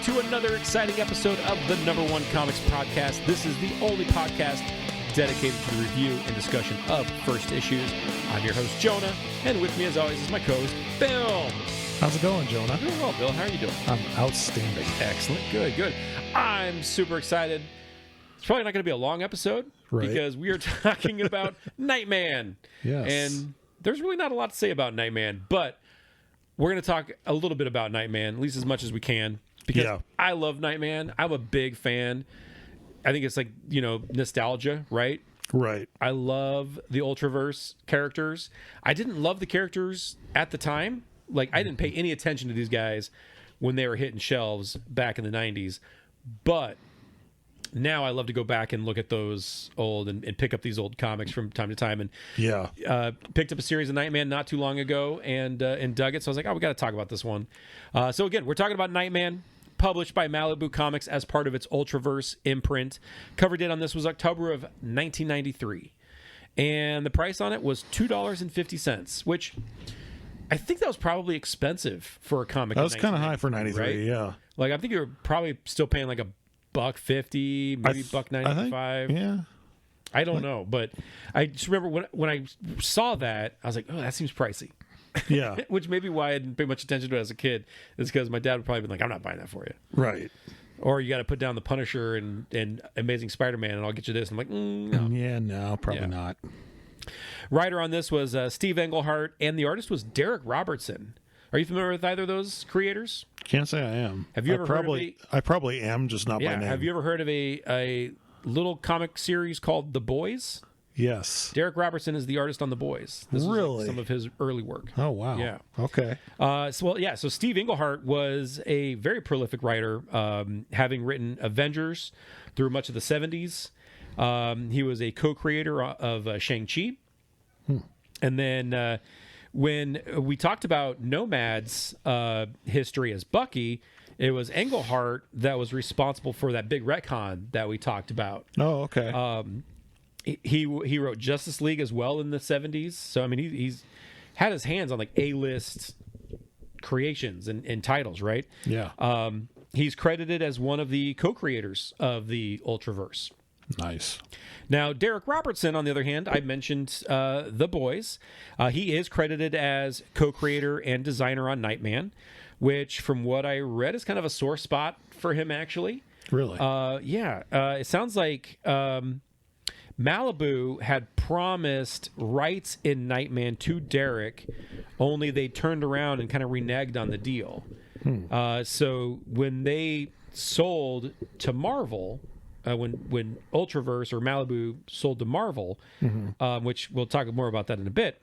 to another exciting episode of the Number One Comics Podcast. This is the only podcast dedicated to the review and discussion of first issues. I'm your host, Jonah, and with me, as always, is my co-host, Bill. How's it going, Jonah? Doing well, Bill. How are you doing? I'm outstanding. Excellent. Good. I'm super excited. It's probably not going to be a long episode, right? Because we are talking about Night Man. Yes. And there's really not a lot to say about Night Man, but we're going to talk a little bit about Night Man, at least as much as we can, because I love Night Man. I'm a big fan. I think it's like, nostalgia, right? Right. I love the Ultraverse characters. I didn't love the characters at the time. Like, I didn't pay any attention to these guys when they were hitting shelves back in the 90s. But now I love to go back and look at those old and pick up these old comics from time to time. And picked up a series of Night Man not too long ago and dug it. So I was like, we got to talk about this one. So again, we're talking about Night Man, published by Malibu Comics as part of its Ultraverse imprint. Cover date on this was October of 1993. And the price on it was $2.50, which I think that was probably expensive for a comic. That was kind of high for 93, right? Yeah. Like, I think you were probably still paying like $1.50, maybe $1.95. Yeah. I don't know, but I just remember when I saw that, I was like, oh, that seems pricey. Yeah. Which may be why I didn't pay much attention to it as a kid. It's because my dad would probably be like, I'm not buying that for you. Right. Or you got to put down the Punisher and Amazing Spider-Man and I'll get you this. I'm like, no. Yeah, no, probably not. Writer on this was Steve Englehart, and the artist was Derek Robertson. Are you familiar with either of those creators? Can't say I am. Have you ever heard of I probably am, just not by name. Have you ever heard of a little comic series called The Boys? Yes. Derek Robertson is the artist on The Boys. This really? was some of his early work. Oh, wow. Yeah. Okay. So Steve Englehart was a very prolific writer, having written Avengers through much of the 70s. He was a co-creator of Shang-Chi. And then when we talked about Nomad's history as Bucky, it was Englehart that was responsible for that big retcon that we talked about. Oh, okay. He wrote Justice League as well in the 70s. So, I mean, he's had his hands on like A-list creations and titles, right? Yeah. He's credited as one of the co-creators of the Ultraverse. Nice. Now, Derek Robertson, on the other hand, I mentioned The Boys. He is credited as co-creator and designer on Night Man, which, from what I read, is kind of a sore spot for him, actually. Really? It sounds like Malibu had promised rights in Night Man to Derek, only they turned around and kind of reneged on the deal. So when they sold to Marvel, when Ultraverse or Malibu sold to Marvel, which we'll talk more about that in a bit,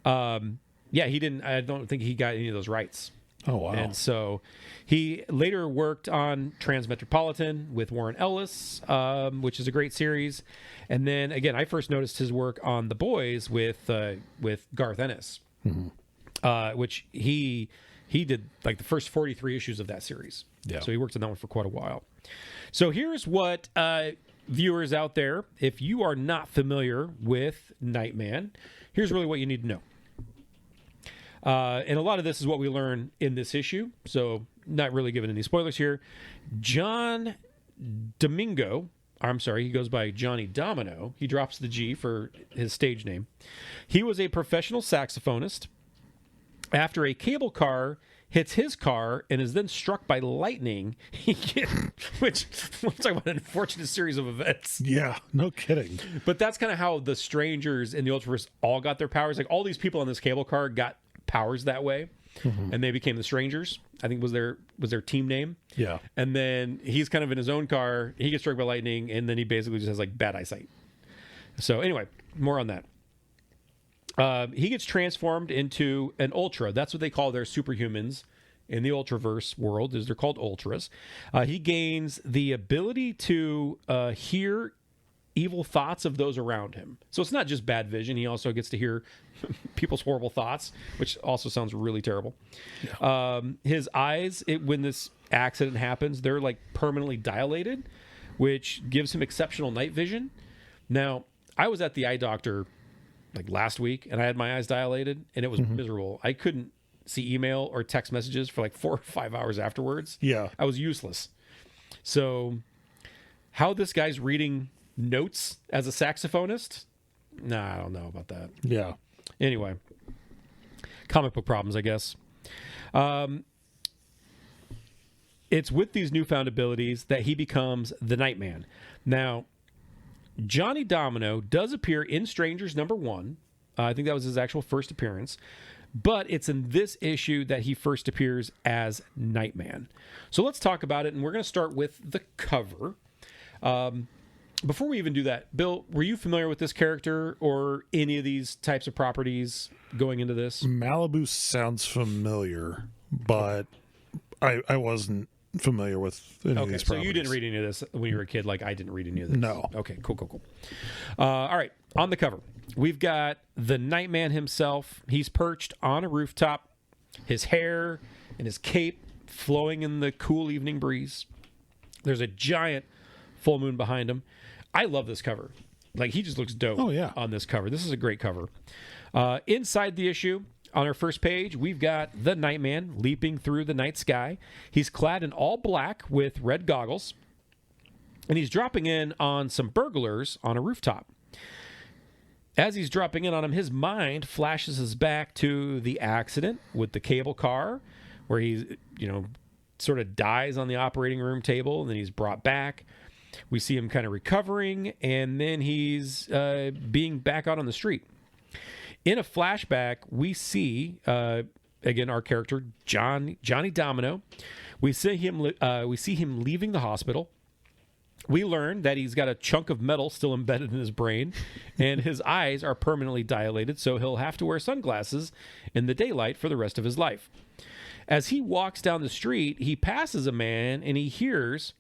he didn't. I don't think he got any of those rights. Oh, wow. And so he later worked on Transmetropolitan with Warren Ellis, which is a great series. And then, again, I first noticed his work on The Boys with Garth Ennis, which he did like the first 43 issues of that series. Yeah. So he worked on that one for quite a while. So here's what viewers out there, if you are not familiar with Night Man, here's really what you need to know. And a lot of this is what we learn in this issue, so not really giving any spoilers here. John Domingo, he goes by Johnny Domino. He drops the G for his stage name. He was a professional saxophonist. After a cable car hits his car and is then struck by lightning, which looks like an unfortunate series of events. Yeah, no kidding. But that's kind of how the Strangers in the Ultraverse all got their powers. Like, all these people on this cable car got powers that way, and they became the Strangers, I think was their team name. Yeah. And then he's kind of in his own car, he gets struck by lightning, and then he basically just has like bad eyesight. So anyway, more on that. He gets transformed into an Ultra. That's what they call their superhumans in the Ultraverse world, is they're called Ultras. He gains the ability to hear evil thoughts of those around him. So it's not just bad vision. He also gets to hear people's horrible thoughts, which also sounds really terrible. Yeah. His eyes, when this accident happens, they're like permanently dilated, which gives him exceptional night vision. Now, I was at the eye doctor like last week, and I had my eyes dilated, and it was miserable. I couldn't see email or text messages for like 4 or 5 hours afterwards. Yeah. I was useless. So how this guy's reading notes as a saxophonist? Nah, I don't know about that. Yeah. Anyway, comic book problems, I guess. It's with these newfound abilities that he becomes the Night Man. Now, Johnny Domino does appear in Strangers #1. I think that was his actual first appearance. But it's in this issue that he first appears as Night Man. So let's talk about it, and we're going to start with the cover. Before we even do that, Bill, were you familiar with this character or any of these types of properties going into this? Malibu sounds familiar, but I wasn't familiar with any of these So properties. you didn't read any of this when you were a kid, like I didn't read any of this? No. Okay, cool. All right, on the cover, we've got the Nightman himself. He's perched on a rooftop, his hair and his cape flowing in the cool evening breeze. There's a giant full moon behind him. I love this cover. Like, he just looks dope on this cover. This is a great cover. Inside the issue, on our first page, we've got the Nightman leaping through the night sky. He's clad in all black with red goggles, and he's dropping in on some burglars on a rooftop. As he's dropping in on them, his mind flashes us back to the accident with the cable car, where he's, sort of dies on the operating room table, and then he's brought back. We see him kind of recovering, and then he's being back out on the street. In a flashback, we see again our character Johnny Domino. We see him leaving the hospital. We learn that he's got a chunk of metal still embedded in his brain, and his eyes are permanently dilated, so he'll have to wear sunglasses in the daylight for the rest of his life. As he walks down the street, he passes a man, and he hears,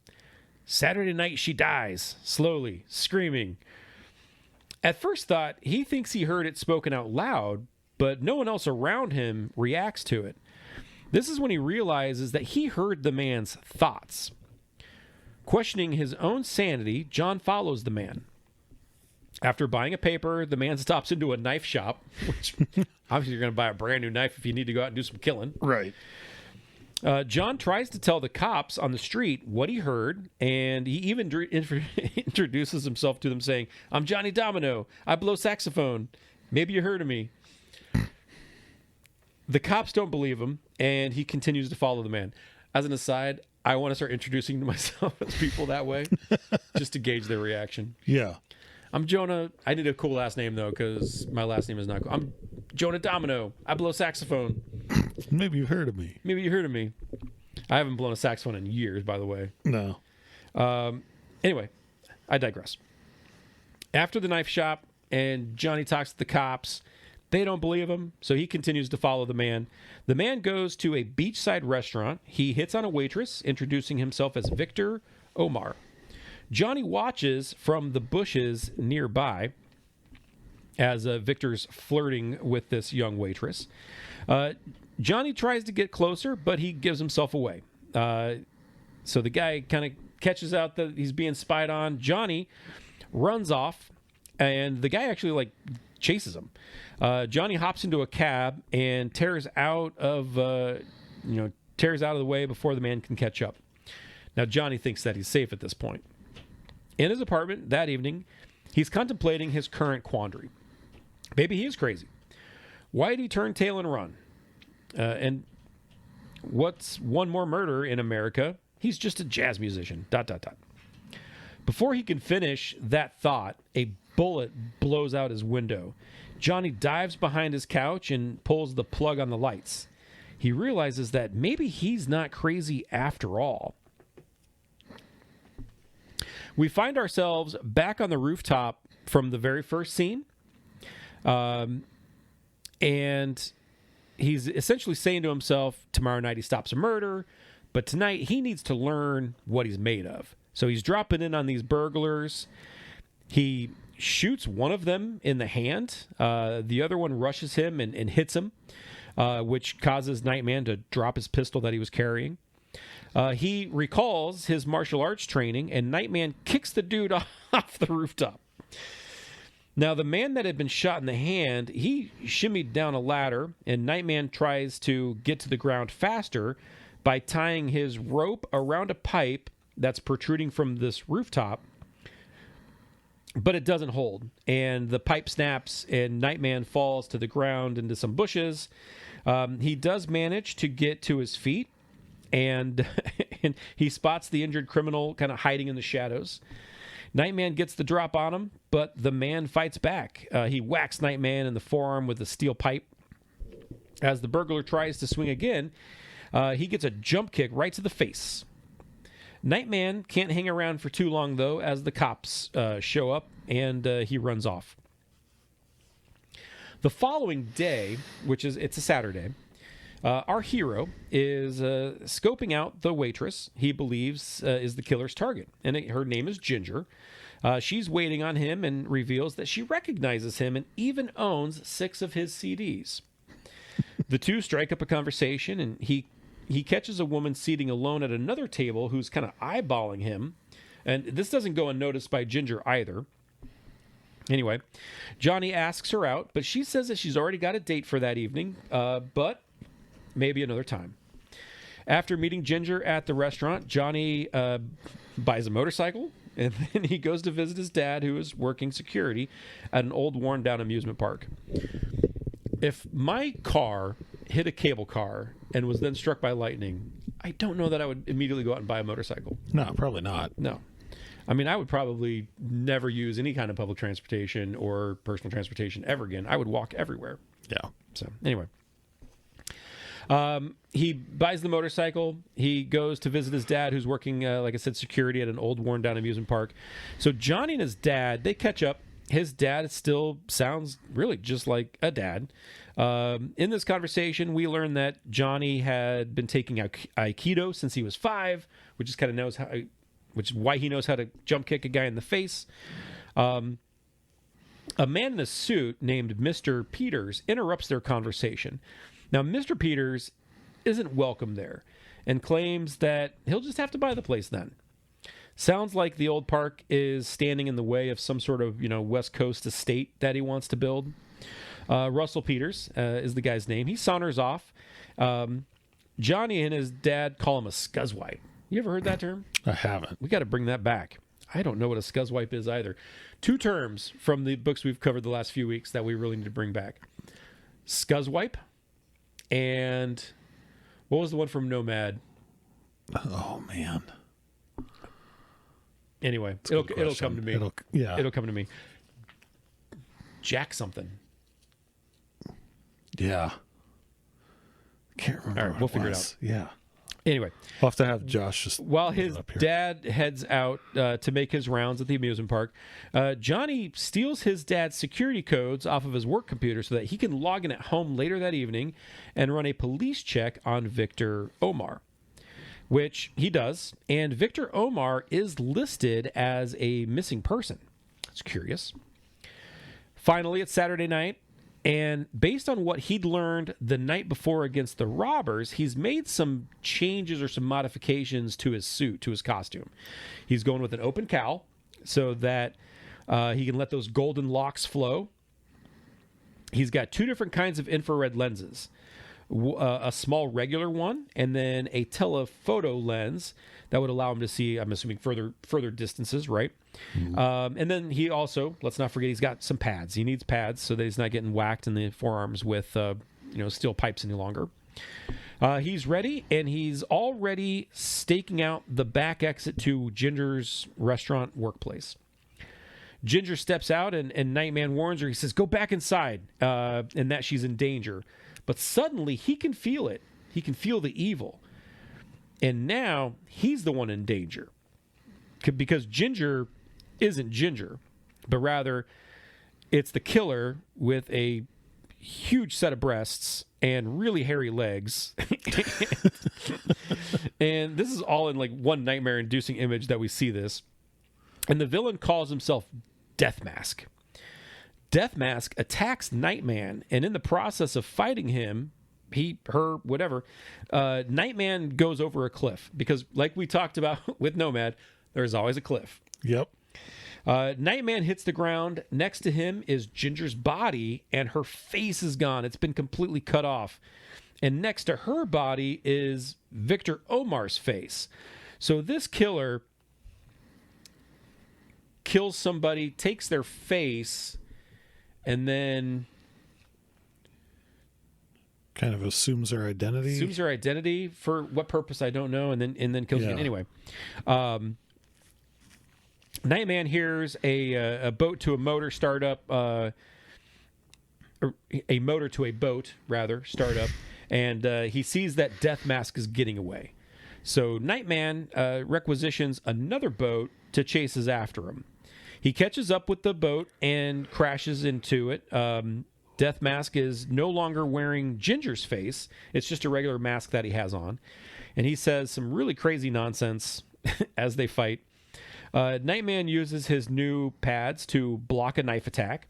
"Saturday night she dies," slowly, screaming. At first thought, he thinks he heard it spoken out loud, but no one else around him reacts to it. This is when he realizes that he heard the man's thoughts. Questioning his own sanity, John follows the man. After buying a paper, the man stops into a knife shop, which obviously you're going to buy a brand new knife if you need to go out and do some killing. Right. John tries to tell the cops on the street what he heard, and he even introduces himself to them saying, "I'm Johnny Domino. I blow saxophone. Maybe you heard of me." The cops don't believe him, and he continues to follow the man. As an aside, I want to start introducing to myself as people that way, just to gauge their reaction. Yeah. I'm Jonah. I need a cool last name, though, because my last name is not cool. I'm Jonah Domino. I blow saxophone. Maybe you've heard of me. Maybe you heard of me. I haven't blown a saxophone in years, by the way. No. Anyway, I digress. After the knife shop and Johnny talks to the cops, they don't believe him, so he continues to follow the man. The man goes to a beachside restaurant. He hits on a waitress, introducing himself as Victor Omar. Johnny watches from the bushes nearby as Victor's flirting with this young waitress. Johnny tries to get closer, but he gives himself away. So the guy kind of catches out that he's being spied on. Johnny runs off, and the guy actually chases him. Johnny hops into a cab and tears out of the way before the man can catch up. Now Johnny thinks that he's safe at this point. In his apartment that evening, he's contemplating his current quandary. Maybe he is crazy. Why did he turn tail and run? And what's one more murder in America? He's just a jazz musician. ... Before he can finish that thought, a bullet blows out his window. Johnny dives behind his couch and pulls the plug on the lights. He realizes that maybe he's not crazy after all. We find ourselves back on the rooftop from the very first scene. And he's essentially saying to himself, tomorrow night he stops a murder, but tonight he needs to learn what he's made of. So he's dropping in on these burglars. He shoots one of them in the hand. The other one rushes him and hits him, which causes Nightman to drop his pistol that he was carrying. He recalls his martial arts training, and Nightman kicks the dude off the rooftop. Now, the man that had been shot in the hand, he shimmied down a ladder, and Nightman tries to get to the ground faster by tying his rope around a pipe that's protruding from this rooftop, but it doesn't hold, and the pipe snaps, and Nightman falls to the ground into some bushes. He does manage to get to his feet, and, and he spots the injured criminal kind of hiding in the shadows. Nightman gets the drop on him, but the man fights back. He whacks Nightman in the forearm with a steel pipe. As the burglar tries to swing again, he gets a jump kick right to the face. Nightman can't hang around for too long, though, as the cops show up, and he runs off. The following day, it's a Saturday, our hero is scoping out the waitress he believes is the killer's target, and her name is Ginger. She's waiting on him and reveals that she recognizes him and even owns 6 of his CDs. The two strike up a conversation, and he catches a woman seating alone at another table who's kind of eyeballing him, and this doesn't go unnoticed by Ginger either. Anyway, Johnny asks her out, but she says that she's already got a date for that evening, but maybe another time. After meeting Ginger at the restaurant, Johnny buys a motorcycle, and then he goes to visit his dad, who is working security at an old, worn-down amusement park. If my car hit a cable car and was then struck by lightning, I don't know that I would immediately go out and buy a motorcycle. No, probably not. No. I mean, I would probably never use any kind of public transportation or personal transportation ever again. I would walk everywhere. Yeah. So, anyway. He buys the motorcycle. He goes to visit his dad, who's working, like I said, security at an old, worn-down amusement park. So Johnny and his dad, they catch up. His dad still sounds really just like a dad. In this conversation, we learn that Johnny had been taking Aikido since he was 5, which is why he knows how to jump kick a guy in the face. A man in a suit named Mr. Peters interrupts their conversation. Now, Mr. Peters isn't welcome there and claims that he'll just have to buy the place then. Sounds like the old park is standing in the way of some sort of, West Coast estate that he wants to build. Russell Peters is the guy's name. He saunters off. Johnny and his dad call him a scuzzwipe. You ever heard that term? I haven't. We got to bring that back. I don't know what a scuzzwipe is either. 2 terms from the books we've covered the last few weeks that we really need to bring back. Scuzzwipe and what was the one from Nomad? Oh, man. Anyway, it'll come to me. It'll come to me. Jack something. Yeah. Can't remember. All right, we'll figure it out. Yeah. Anyway, we'll have to have Josh just while his dad heads out to make his rounds at the amusement park, Johnny steals his dad's security codes off of his work computer so that he can log in at home later that evening and run a police check on Victor Omar, which he does, and Victor Omar is listed as a missing person. It's curious. Finally, it's Saturday night, and based on what he'd learned the night before against the robbers, he's made some changes or some modifications to his suit, to his costume. He's going with an open cowl so that he can let those golden locks flow. He's got 2 different kinds of infrared lenses. A small regular one, and then a telephoto lens that would allow him to see, I'm assuming, further distances, right? Mm-hmm. And then he also, let's not forget, he's got some pads. He needs pads so that he's not getting whacked in the forearms with steel pipes any longer. He's ready, and he's already staking out the back exit to Ginger's restaurant workplace. Ginger steps out, and Nightman warns her. He says, go back inside, and that she's in danger. But suddenly, he can feel it. He can feel the evil. And now, he's the one in danger. Because Ginger isn't Ginger, but rather, it's the killer with a huge set of breasts and really hairy legs. And this is all in like one nightmare-inducing image that we see this. And the villain calls himself Death Mask. Death Mask attacks Nightman, and in the process of fighting him, Nightman goes over a cliff. Because like we talked about with Nomad, there's always a cliff. Yep. Nightman hits the ground. Next to him is Ginger's body, and her face is gone. It's been completely cut off. And next to her body is Victor Omar's face. So this killer kills somebody, takes their face, and then kind of assumes their identity. Assumes their identity for what purpose I don't know, and then kills it anyway. Nightman hears a boat to a motor startup, or a motor to a boat rather startup, and he sees that Death Mask is getting away. So Nightman requisitions another boat to chase us after him. He catches up with the boat and crashes into it. Death Mask is no longer wearing Ginger's face. It's just a regular mask that he has on. And he says some really crazy nonsense as they fight. Nightman uses his new pads to block a knife attack.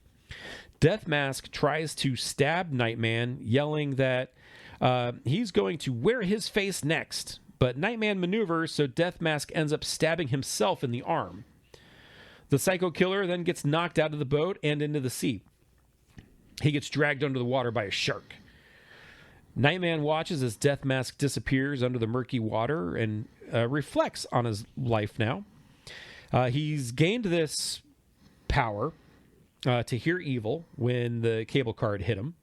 Death Mask tries to stab Nightman, yelling that he's going to wear his face next. But Nightman maneuvers, so Death Mask ends up stabbing himself in the arm. The psycho killer then gets knocked out of the boat and into the sea. He gets dragged under the water by a shark. Nightman watches as Death Mask disappears under the murky water and reflects on his life now. He's gained this power to hear evil when the cable car hit him.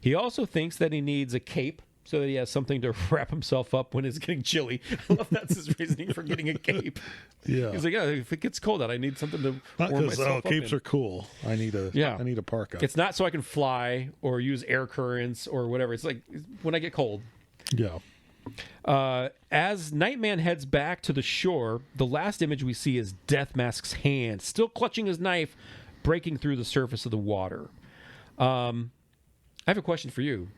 He also thinks that he needs a cape so that he has something to wrap himself up when it's getting chilly. I love that's his reasoning for getting a cape. Yeah. He's like, if it gets cold out, I need something to warm myself up capes in. are cool. I need a parka. It's not so I can fly or use air currents or whatever. It's like when I get cold. Yeah. As Nightman heads back to the shore, the last image we see is Death Mask's hand, still clutching his knife, breaking through the surface of the water. I have a question for you.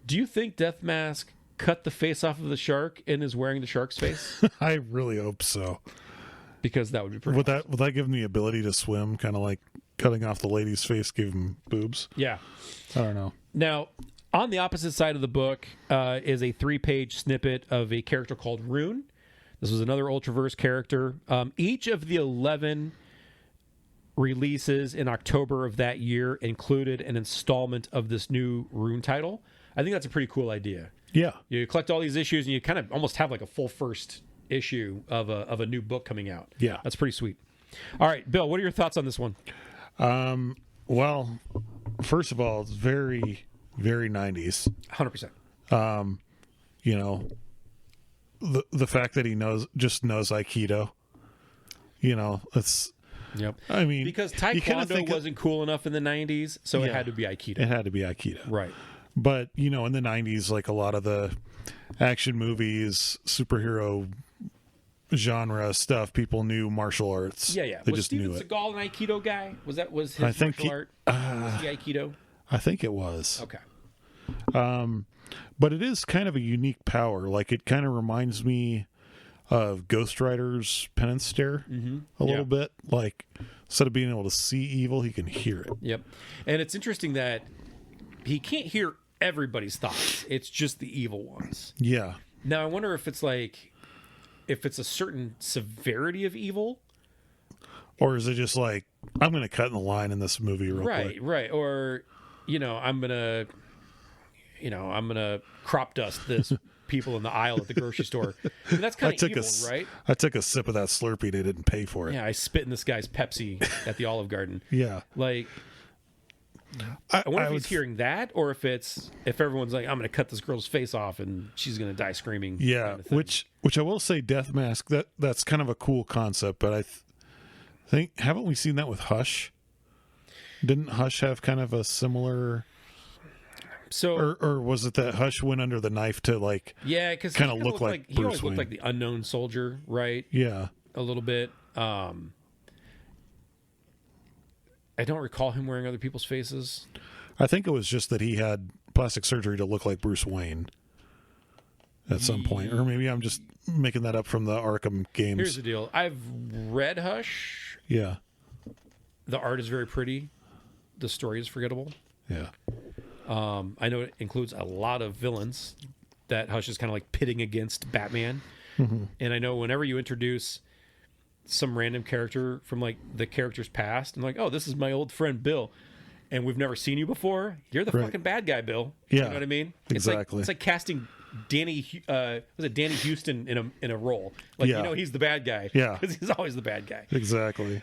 Do you think Death Mask cut the face off of the shark and is wearing the shark's face? I really hope so. Because that would be pretty Would that give him the ability to swim, kind of like cutting off the lady's face gave him boobs? Yeah. I don't know. Now, on the opposite side of the book is a 3-page snippet of a character called Rune. This was another Ultraverse character. Each of the 11 releases in October of that year included an installment of this new Rune title. I think that's a pretty cool idea. Yeah. You collect all these issues and you kind of almost have like a full first issue of a new book coming out. Yeah. That's pretty sweet. All right, Bill, what are your thoughts on this one? Well, first of all, it's very, very 90s. 100%. You know, the fact that he knows Aikido, you know, it's... Yep. I mean... Because Taekwondo wasn't cool enough in the 90s, so it had to be Aikido. It had to be Aikido. Right. But, you know, in the 90s, like a lot of the action movies, superhero genre stuff, people knew martial arts. Yeah. They was just Steven knew it. Seagal an Aikido guy? Was his I think martial art? Was he Aikido? I think it was. Okay. But it is kind of a unique power. Like, it kind of reminds me of Ghost Rider's penance stare a little bit. Like, instead of being able to see evil, he can hear it. Yep. And it's interesting that he can't hear everybody's thoughts. It's just the evil ones. Yeah. Now, I wonder if it's a certain severity of evil. Or is it just like, I'm going to cut in the line in this movie real quick. Right. Or, I'm going to crop dust this people in the aisle at the grocery store. And that's kind of evil, right? I took a sip of that Slurpee. They didn't pay for it. Yeah, I spit in this guy's Pepsi at the Olive Garden. Yeah. Like, I wonder if he's hearing that, or if everyone's like, I'm going to cut this girl's face off and she's going to die screaming. Yeah, kind of thing. which I will say, Death Mask, that's kind of a cool concept, but I think, haven't we seen that with Hush? Didn't Hush have kind of a similar... So, or was it that Hush went under the knife to like... Yeah, because kind of look like he always looked like the unknown soldier, right? Yeah. A little bit. I don't recall him wearing other people's faces. I think it was just that he had plastic surgery to look like Bruce Wayne at some point. Or maybe I'm just making that up from the Arkham games. Here's the deal. I've read Hush. Yeah. The art is very pretty. The story is forgettable. Yeah. I know it includes a lot of villains that Hush is kind of like pitting against Batman. And I know whenever you introduce some random character from like the character's past and like, oh, this is my old friend Bill, and we've never seen you before. You're the fucking bad guy, Bill. Yeah, you know what I mean? Exactly. It's like casting Danny Danny Houston in a role. Like he's the bad guy. Yeah, because he's always the bad guy. Exactly.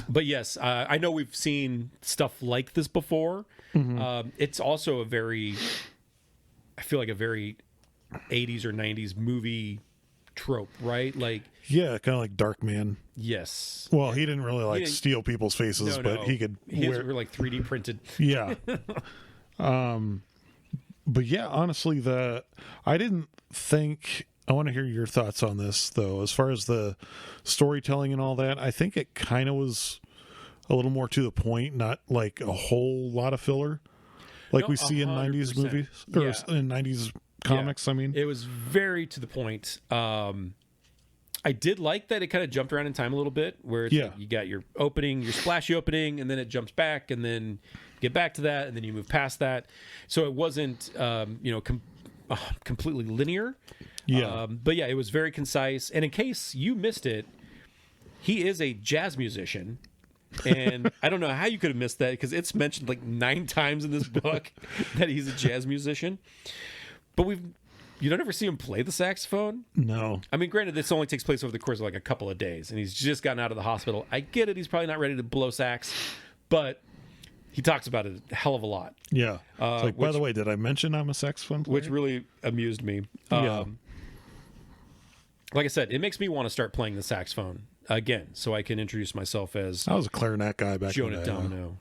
But yes, I know we've seen stuff like this before. It's also I feel like a very 80s or 90s movie trope, right? Like, yeah, kind of like Darkman. Yes. Well, he didn't really steal people's faces, but he could. His were like 3D printed. Yeah. But yeah, honestly, I didn't think. I want to hear your thoughts on this, though. As far as the storytelling and all that, I think it kind of was a little more to the point, not like a whole lot of filler, like we see in 90s movies or in 90s comics. I mean, it was very to the point. I did like that it kind of jumped around in time a little bit, where it's like you got your opening, your splashy opening, and then it jumps back, and then you get back to that, and then you move past that. So it wasn't, completely linear. Yeah. But yeah, it was very concise. And in case you missed it, he is a jazz musician. And I don't know how you could have missed that, because it's mentioned like 9 times in this book that he's a jazz musician. But you don't ever see him play the saxophone. No. I mean, granted, this only takes place over the course of like a couple of days, and he's just gotten out of the hospital. I get it. He's probably not ready to blow sax, but he talks about it a hell of a lot. Yeah. It's like, by the way, did I mention I'm a saxophone player? Which really amused me. Like I said, it makes me want to start playing the saxophone again, so I can introduce myself as I was a clarinet guy back Jonah in the day. Domino.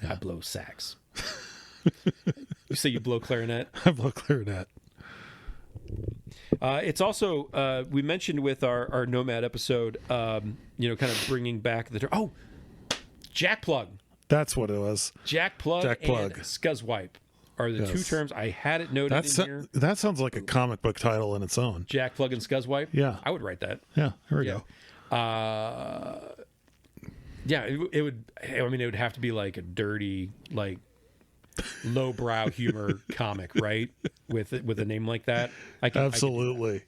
I blow sax. You say you blow clarinet? I blow clarinet. It's also we mentioned with our Nomad episode, kind of bringing back the Jack Plug. That's what it was. Jack Plug and Scuzzwipe are the two terms. I had it noted in here. That sounds like a comic book title in its own. Jack Plug and Scuzzwipe? Yeah. I would write that. Yeah, here we go. It would. I mean, it would have to be like a dirty, like lowbrow humor comic, right? With a name like that, Absolutely.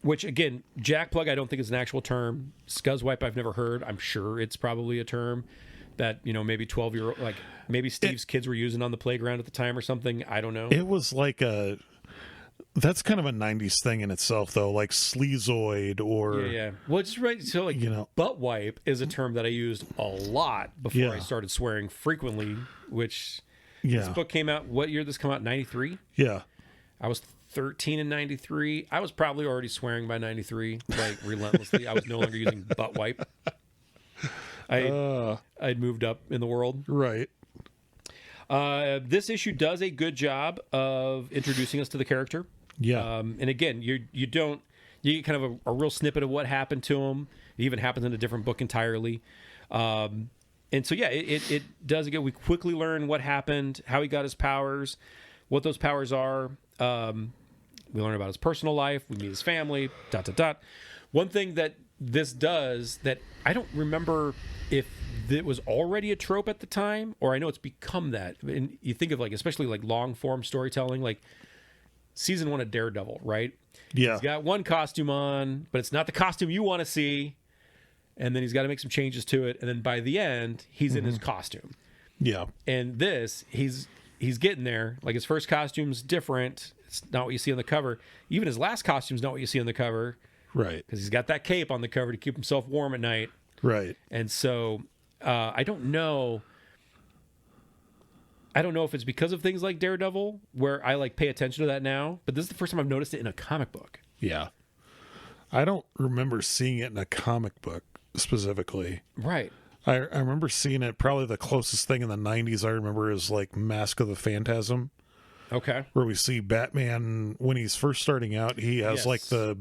Which again, Jack Plug, I don't think is an actual term. Scuzzwipe, I've never heard. I'm sure it's probably a term that maybe 12-year-old, like maybe Steve's kids were using on the playground at the time or something. I don't know. It was like that's kind of a 90s thing in itself, though, like sleazoid or Well, it's right. So like butt wipe is a term that I used a lot before I started swearing frequently. Which this book came out. What year did this come out? 93. Yeah, I was 13 in 93. I was probably already swearing by 93, like relentlessly. I was no longer using butt wipe. I'd moved up in the world. Right. This issue does a good job of introducing us to the character. Yeah. And again, you get kind of a real snippet of what happened to him. It even happens in a different book entirely. And so, it does again. We quickly learn what happened, how he got his powers, what those powers are. We learn about his personal life. We meet his family. ... One thing that this does that I don't remember if it was already a trope at the time, or I know it's become that. And you think of like, especially like long form storytelling, like season 1 of Daredevil, right? Yeah. He's got one costume on, but it's not the costume you want to see. And then he's got to make some changes to it. And then by the end, he's in his costume. Yeah. And this, he's getting there. Like his first costume's different. It's not what you see on the cover. Even his last costume's not what you see on the cover. Right. Because he's got that cape on the cover to keep himself warm at night. Right. And so I don't know. I don't know if it's because of things like Daredevil, where I like pay attention to that now. But this is the first time I've noticed it in a comic book. Yeah. I don't remember seeing it in a comic book specifically. Right. I remember seeing it. Probably the closest thing in the 90s I remember is like Mask of the Phantasm. Okay. Where we see Batman when he's first starting out. He has like the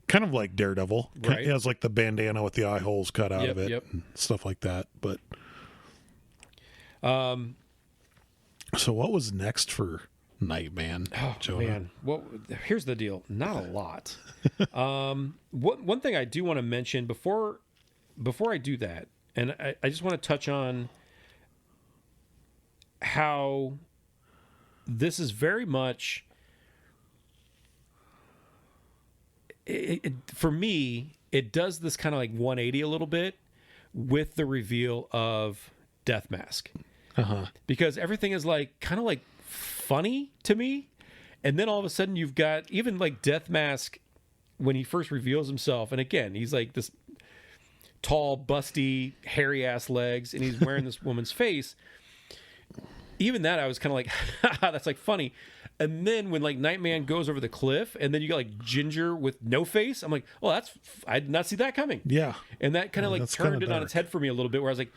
kind of like Daredevil. Right. He has like the bandana with the eye holes cut out of it and stuff like that. But so what was next for Nightman? Oh, Jonah? man. Well, here's the deal. Not a lot. One thing I do want to mention before I do that, and I just want to touch on how this is very much, for me, it does this kind of like 180 a little bit with the reveal of Death Mask. Because everything is like kind of like funny to me. And then all of a sudden you've got even like Death Mask when he first reveals himself. And again, he's like this tall, busty, hairy ass legs, and he's wearing this woman's face. Even that, I was kind of like, that's like funny. And then when like Nightman goes over the cliff, and then you got like Ginger with no face, I'm like, oh, I did not see that coming. Yeah. And that kind of like turned it on its head for me a little bit, where I was like,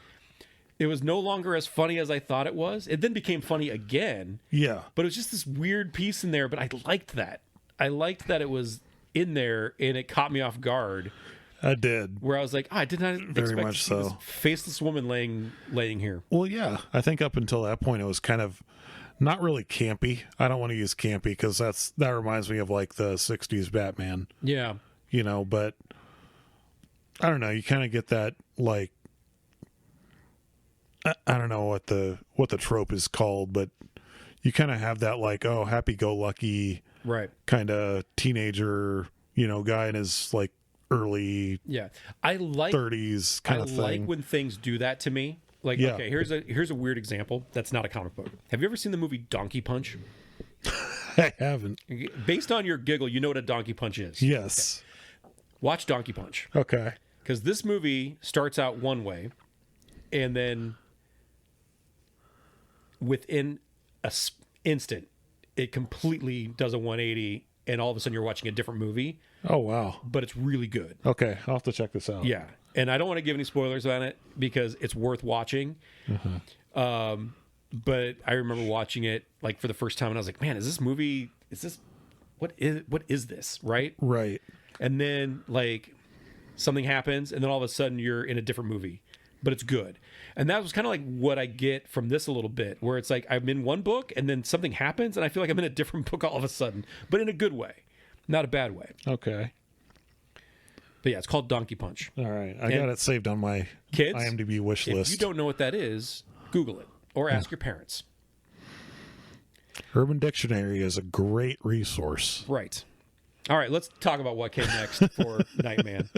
it was no longer as funny as I thought it was. It then became funny again. Yeah. But it was just this weird piece in there, but I liked that. I liked that it was in there, and it caught me off guard. I did. Where I was like, I did not expect much to see so. this faceless woman laying here. Well, yeah. I think up until that point, it was kind of not really campy. I don't want to use campy because that reminds me of like the 60s Batman. Yeah. You know, but I don't know. You kind of get that like, I don't know what the trope is called, but you kind of have that like, oh, happy-go-lucky right kind of teenager, you know, guy in his like early I like 30s kind of thing. I like when things do that to me. Like, okay, here's a weird example that's not a comic book. Have you ever seen the movie Donkey Punch? I haven't. Based on your giggle, you know what a donkey punch is. Yes. Okay. Watch Donkey Punch. Okay. Because this movie starts out one way, and then within a instant, it completely does a 180, and all of a sudden you're watching a different movie. Oh, wow. But it's really good. Okay, I'll have to check this out. Yeah. And I don't want to give any spoilers on it because it's worth watching. But I remember watching it like for the first time, and I was like, man, what is this? Right? Right. And then like something happens, and then all of a sudden you're in a different movie, but it's good. And that was kind of like what I get from this a little bit, where it's like I'm in one book and then something happens and I feel like I'm in a different book all of a sudden, but in a good way, not a bad way. Okay. But yeah, it's called Donkey Punch. All right. I got it saved on my kids, IMDb wish list. If you don't know what that is, Google it or ask your parents. Urban Dictionary is a great resource. Right. All right, let's talk about what came next for Nightman.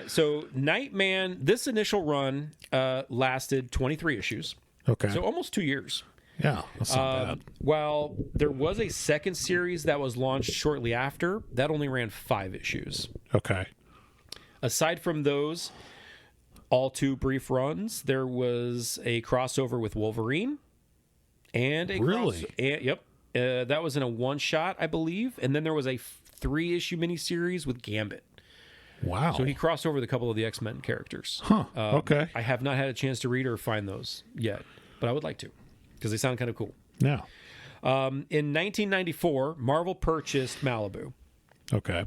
So Nightman, this initial run lasted 23 issues. Okay. So almost 2 years. Yeah, that's not bad. While there was a second series that was launched shortly after, that only ran 5 issues. Okay. Aside from those, all 2 brief runs, there was a crossover with Wolverine. And yep. That was in a one-shot, I believe. And then there was a 3-issue miniseries with Gambit. Wow. So he crossed over with a couple of the X-Men characters. Huh. Okay. I have not had a chance to read or find those yet, but I would like to because they sound kind of cool. Yeah. In 1994, Marvel purchased Malibu. Okay.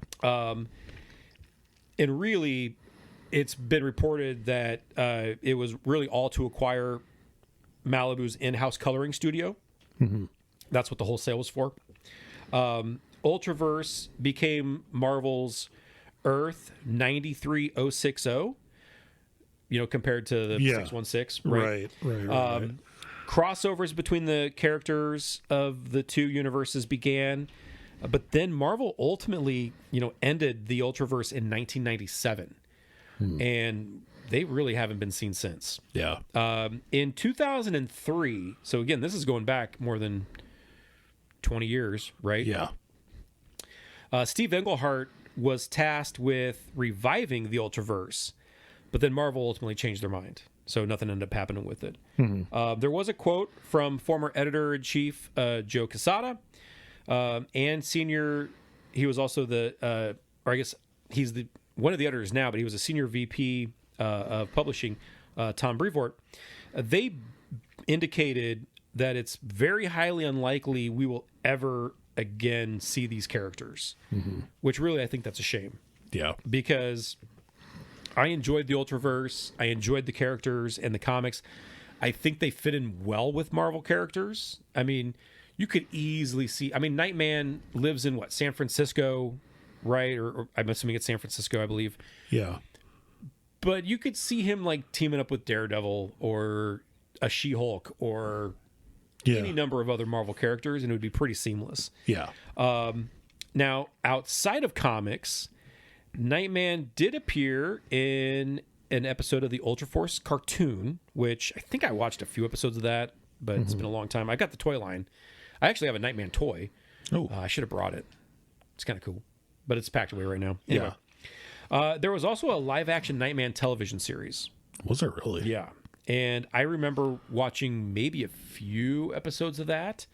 And really, it's been reported that it was really all to acquire Malibu's in-house coloring studio. Mm-hmm. That's what the whole sale was for. Ultraverse became Marvel's Earth 93060, compared to the 616. Right. Crossovers between the characters of the 2 universes began, but then Marvel ultimately, ended the Ultraverse in 1997. And they really haven't been seen since. Yeah. In 2003, so again, this is going back more than 20 years, right? Yeah. Steve Englehart was tasked with reviving the Ultraverse, but then Marvel ultimately changed their mind. So nothing ended up happening with it. Mm-hmm. There was a quote from former editor-in-chief Joe Quesada, and senior, he was also or I guess he's one of the editors now, but he was a senior VP of publishing, Tom Brevoort. They indicated that it's very highly unlikely we will ever again see these characters, which really I think that's a shame. Yeah. Because I enjoyed the Ultraverse. I enjoyed the characters and the comics. I think they fit in well with Marvel characters. I mean, you could easily see... I mean, Nightman lives in, San Francisco, right? Or I'm assuming it's San Francisco, I believe. Yeah. But you could see him, teaming up with Daredevil or a She-Hulk or any number of other Marvel characters, and it would be pretty seamless. Yeah. Now, outside of comics, Nightman did appear in an episode of the Ultraverse cartoon, which I think I watched a few episodes of that, but it's been a long time. I got the toy line. I actually have a Nightman toy. Oh, I should have brought it. It's kind of cool, but it's packed away right now. Anyway, there was also a live-action Nightman television series. was it really? Yeah, and I remember watching maybe a few episodes of that,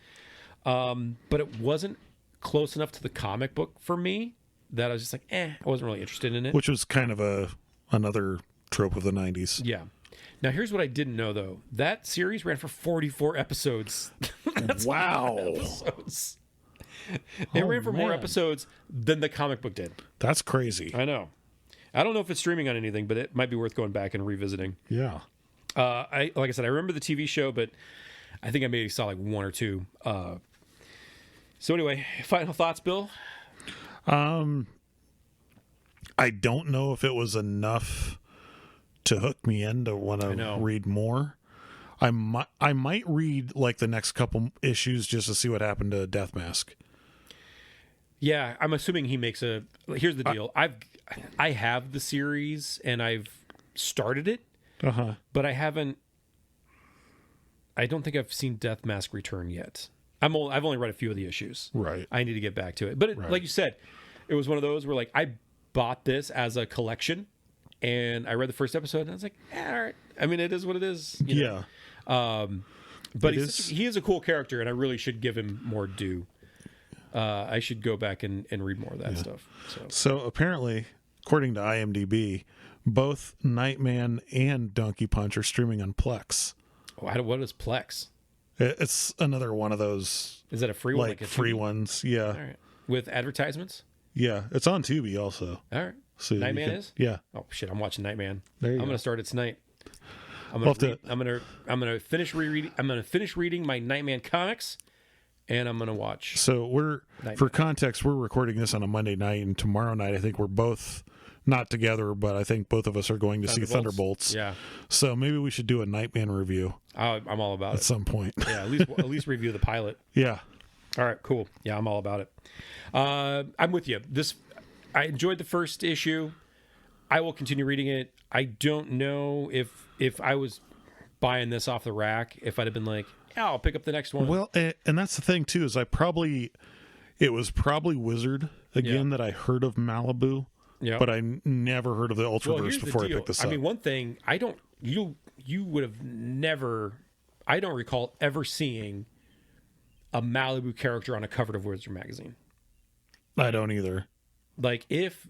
but it wasn't close enough to the comic book for me that I was just like, I wasn't really interested in it. Which was kind of another trope of the 90s. Yeah. Now, here's what I didn't know, though. That series ran for 44 episodes. That's Wow. Episodes. It ran for more episodes than the comic book did. That's crazy. I know. I don't know if it's streaming on anything, but it might be worth going back and revisiting. Yeah. Like I said, I remember the TV show, but I think I maybe saw like one or two. So anyway, final thoughts, Bill? I don't know if it was enough to hook me in to want to read more. I might read like the next couple issues just to see what happened to Death Mask. Yeah, I'm assuming he makes a. Here's the deal. I have the series and I've started it, but I haven't. I don't think I've seen Death Mask return yet. I've only read a few of the issues. Right. I need to get back to it. But like you said, it was one of those where like I bought this as a collection, and I read the first episode, and I was like, all right. I mean, it is what it is. You know? But he is a cool character, and I really should give him more due. I should go back and read more of that stuff. So apparently, according to IMDb, both Nightman and Donkey Punch are streaming on Plex. What is Plex? It's another one of those. Is that a free one? Like free ones, yeah. All right. With advertisements? Yeah, it's on Tubi also. All right. So Nightman is? Yeah. Oh shit! I'm watching Nightman. There you go. I'm gonna start it tonight. I'm gonna finish rereading. I'm gonna finish reading my Nightman comics, and I'm gonna watch. So for context, we're recording this on a Monday night, and tomorrow night I think we're both not together, but I think both of us are going to see Thunderbolts. Yeah. So maybe we should do a Nightman review. I'm all about it at some point. Yeah, at least review the pilot. Yeah. All right, cool. Yeah, I'm all about it. I'm with you. I enjoyed the first issue. I will continue reading it. I don't know if I was buying this off the rack, if I'd have been like, yeah, I'll pick up the next one. Well, and that's the thing too, is it was probably Wizard again that I heard of Malibu. Yeah. But I never heard of the Ultraverse before I picked this up. I mean, one thing you would have never. I don't recall ever seeing a Malibu character on a cover of Wizard magazine. I don't either. Like if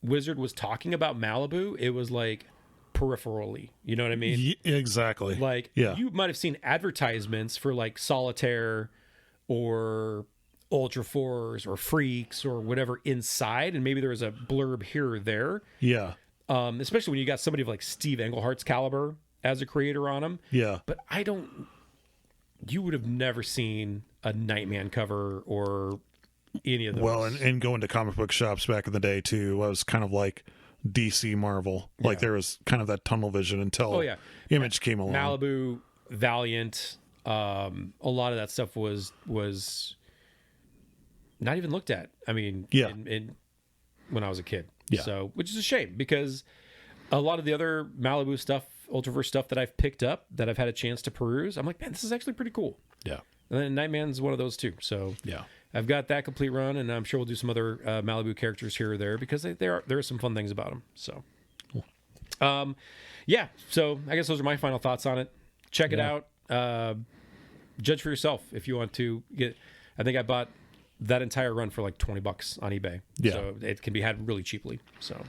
Wizard was talking about Malibu, it was like peripherally. You know what I mean? Exactly. Like you might have seen advertisements for like Solitaire or Ultra Fours or Freaks or whatever inside, and maybe there was a blurb here or there. Yeah. Especially when you got somebody of like Steve Englehart's caliber as a creator on them. Yeah. But you would have never seen a Nightman cover or any of those. Well, and going to comic book shops back in the day too was kind of like DC Marvel. Like there was kind of that tunnel vision until Image came along. Malibu, Valiant, a lot of that stuff was not even looked at. I mean, when I was a kid. Yeah. So, which is a shame because a lot of the other Malibu stuff, Ultraverse stuff that I've picked up that I've had a chance to peruse, I'm like, man, this is actually pretty cool. Yeah. And then Nightman's one of those too. So I've got that complete run, and I'm sure we'll do some other Malibu characters here or there because there are some fun things about them. So, yeah. So I guess those are my final thoughts on it. Check it out. Judge for yourself if you want to get. I think I bought that entire run for like $20 on eBay. Yeah. So it can be had really cheaply. So,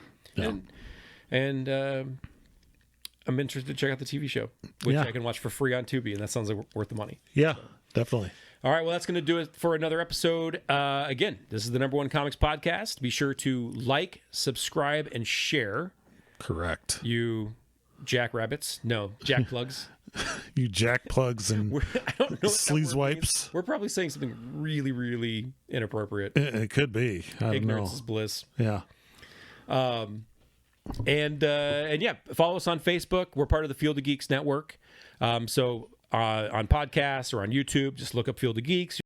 and I'm interested to check out the TV show, which I can watch for free on Tubi, and that sounds like worth the money. Yeah, definitely. All right, well, that's going to do it for another episode. Again, this is the #1 comics podcast. Be sure to like, subscribe, and share. Correct. You jackrabbits. No, jack plugs. You jack plugs and I don't know sleaze wipes. We're probably saying something really, really inappropriate. It could be. Ignorance is bliss. Yeah. And yeah, follow us on Facebook. We're part of the Field of Geeks network. So on podcasts or on YouTube, just look up Field of Geeks.